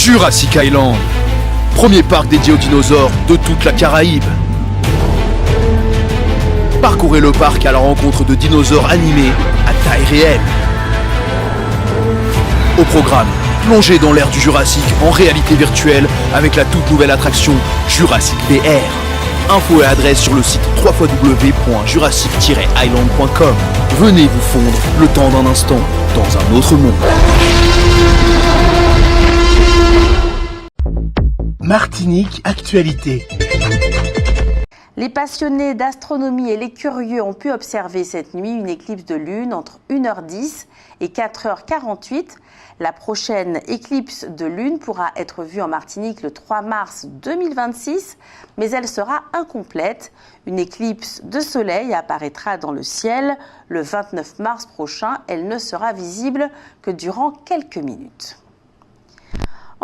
Jurassic Island, premier parc dédié aux dinosaures de toute la Caraïbe. Parcourez le parc à la rencontre de dinosaures animés à taille réelle. Au programme, plongez dans l'ère du Jurassique en réalité virtuelle avec la toute nouvelle attraction Jurassic VR. Infos et adresse sur le site www.jurassic-island.com. Venez vous fondre le temps d'un instant dans un autre monde. Martinique Actualité. Les passionnés d'astronomie et les curieux ont pu observer cette nuit une éclipse de lune entre 1h10 et 4h48. La prochaine éclipse de lune pourra être vue en Martinique le 3 mars 2026, mais elle sera incomplète. Une éclipse de soleil apparaîtra dans le ciel le 29 mars prochain. Elle ne sera visible que durant quelques minutes.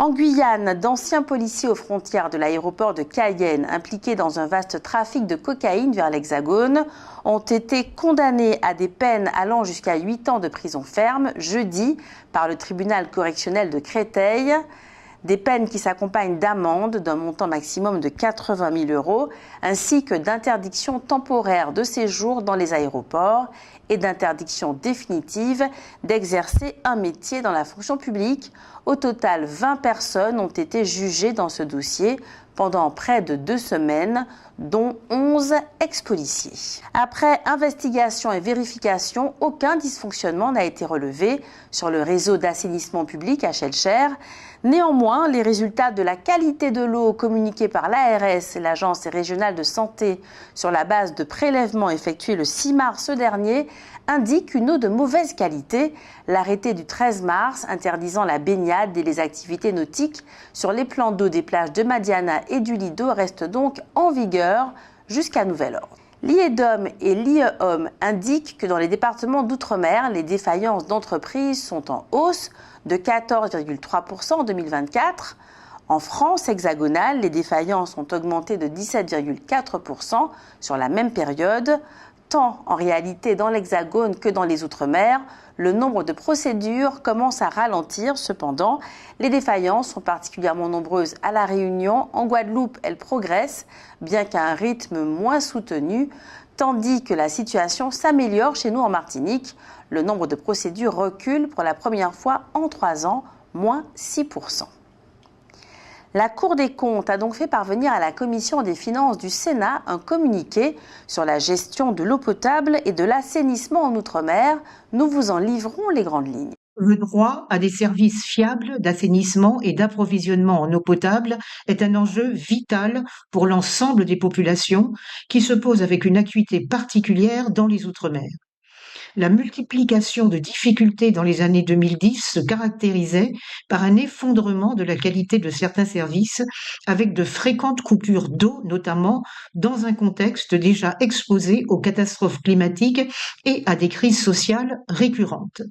En Guyane, d'anciens policiers aux frontières de l'aéroport de Cayenne, impliqués dans un vaste trafic de cocaïne vers l'Hexagone, ont été condamnés à des peines allant jusqu'à 8 ans de prison ferme jeudi par le tribunal correctionnel de Créteil. Des peines qui s'accompagnent d'amendes d'un montant maximum de 80 000 € ainsi que d'interdiction temporaire de séjour dans les aéroports et d'interdiction définitive d'exercer un métier dans la fonction publique. Au total, 20 personnes ont été jugées dans ce dossier pendant près de 2 semaines, dont 11 ex-policiers. Après investigation et vérification, aucun dysfonctionnement n'a été relevé sur le réseau d'assainissement public à Schœlcher. Néanmoins, les résultats de la qualité de l'eau communiqués par l'ARS et l'Agence régionale de santé sur la base de prélèvements effectués le 6 mars dernier indiquent une eau de mauvaise qualité. L'arrêté du 13 mars interdisant la baignade et les activités nautiques sur les plans d'eau des plages de Madiana et du Lido reste donc en vigueur jusqu'à nouvel ordre. L'IEDOM et l'IEHOM indiquent que dans les départements d'outre-mer, les défaillances d'entreprises sont en hausse de 14,3% en 2024. En France hexagonale, les défaillances ont augmenté de 17,4% sur la même période. Tant en réalité dans l'Hexagone que dans les Outre-mer, le nombre de procédures commence à ralentir. Cependant, les défaillances sont particulièrement nombreuses à La Réunion. En Guadeloupe, elles progressent, bien qu'à un rythme moins soutenu, tandis que la situation s'améliore chez nous en Martinique. Le nombre de procédures recule pour la première fois en 3 ans, moins 6%. La Cour des comptes a donc fait parvenir à la Commission des finances du Sénat un communiqué sur la gestion de l'eau potable et de l'assainissement en Outre-mer. Nous vous en livrons les grandes lignes. Le droit à des services fiables d'assainissement et d'approvisionnement en eau potable est un enjeu vital pour l'ensemble des populations qui se pose avec une acuité particulière dans les Outre-mer. La multiplication de difficultés dans les années 2010 se caractérisait par un effondrement de la qualité de certains services, avec de fréquentes coupures d'eau, notamment dans un contexte déjà exposé aux catastrophes climatiques et à des crises sociales récurrentes.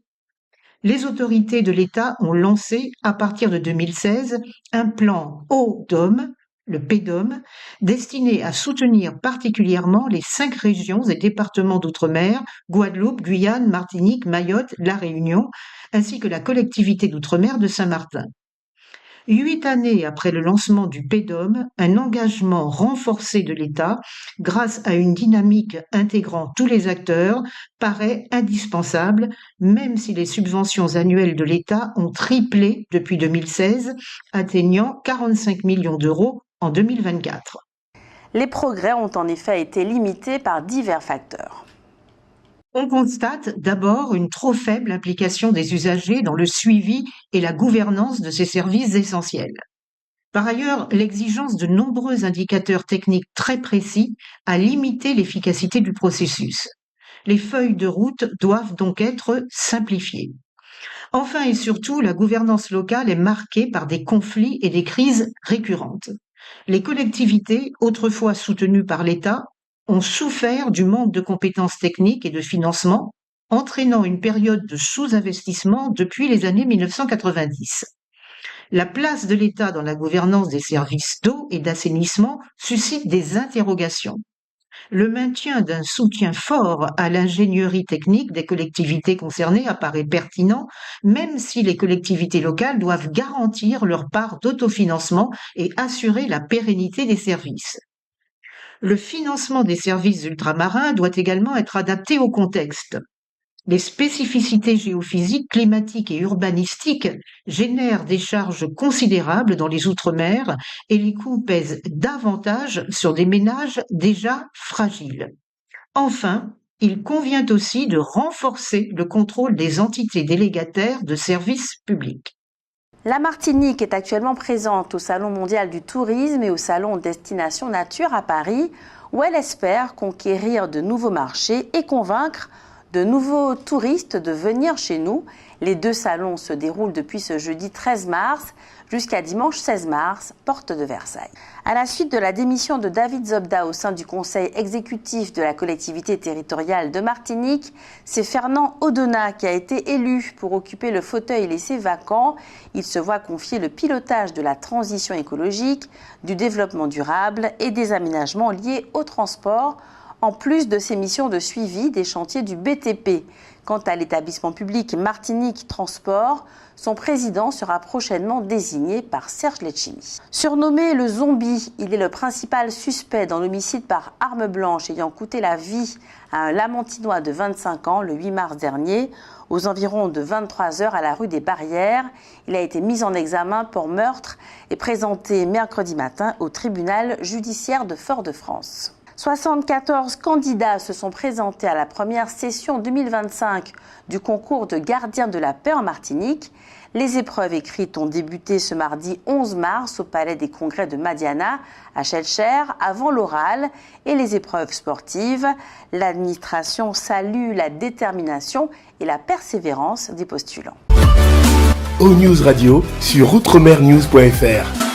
Les autorités de l'État ont lancé, à partir de 2016, un plan eau-DOM, le PDOM, destiné à soutenir particulièrement les 5 régions et départements d'outre-mer, Guadeloupe, Guyane, Martinique, Mayotte, La Réunion, ainsi que la collectivité d'outre-mer de Saint-Martin. 8 années après le lancement du PDOM, un engagement renforcé de l'État, grâce à une dynamique intégrant tous les acteurs, paraît indispensable, même si les subventions annuelles de l'État ont triplé depuis 2016, atteignant 45 millions d'euros en 2024. Les progrès ont en effet été limités par divers facteurs. On constate d'abord une trop faible implication des usagers dans le suivi et la gouvernance de ces services essentiels. Par ailleurs, l'exigence de nombreux indicateurs techniques très précis a limité l'efficacité du processus. Les feuilles de route doivent donc être simplifiées. Enfin et surtout, la gouvernance locale est marquée par des conflits et des crises récurrentes. Les collectivités, autrefois soutenues par l'État, ont souffert du manque de compétences techniques et de financement, entraînant une période de sous-investissement depuis les années 1990. La place de l'État dans la gouvernance des services d'eau et d'assainissement suscite des interrogations. Le maintien d'un soutien fort à l'ingénierie technique des collectivités concernées apparaît pertinent, même si les collectivités locales doivent garantir leur part d'autofinancement et assurer la pérennité des services. Le financement des services ultramarins doit également être adapté au contexte. Les spécificités géophysiques, climatiques et urbanistiques génèrent des charges considérables dans les Outre-mer et les coûts pèsent davantage sur des ménages déjà fragiles. Enfin, il convient aussi de renforcer le contrôle des entités délégataires de services publics. La Martinique est actuellement présente au Salon mondial du tourisme et au Salon Destination Nature à Paris, où elle espère conquérir de nouveaux marchés et convaincre de nouveaux touristes de venir chez nous. Les deux salons se déroulent depuis ce jeudi 13 mars jusqu'à dimanche 16 mars, porte de Versailles. À la suite de la démission de David Zobda au sein du conseil exécutif de la collectivité territoriale de Martinique, c'est Fernand Audenat qui a été élu pour occuper le fauteuil laissé vacant. Il se voit confier le pilotage de la transition écologique, du développement durable et des aménagements liés au transport, en plus de ses missions de suivi des chantiers du BTP. Quant à l'établissement public Martinique Transport, son président sera prochainement désigné par Serge Letchimy. Surnommé le zombie, il est le principal suspect dans l'homicide par arme blanche ayant coûté la vie à un Lamantinois de 25 ans le 8 mars dernier, aux environs de 23 heures à la rue des Barrières. Il a été mis en examen pour meurtre et présenté mercredi matin au tribunal judiciaire de Fort-de-France. 74 candidats se sont présentés à la première session 2025 du concours de gardien de la paix en Martinique. Les épreuves écrites ont débuté ce mardi 11 mars au Palais des Congrès de Madiana à Schellcher avant l'oral et les épreuves sportives. L'administration salue la détermination et la persévérance des postulants. O-News Radio sur outremernews.fr.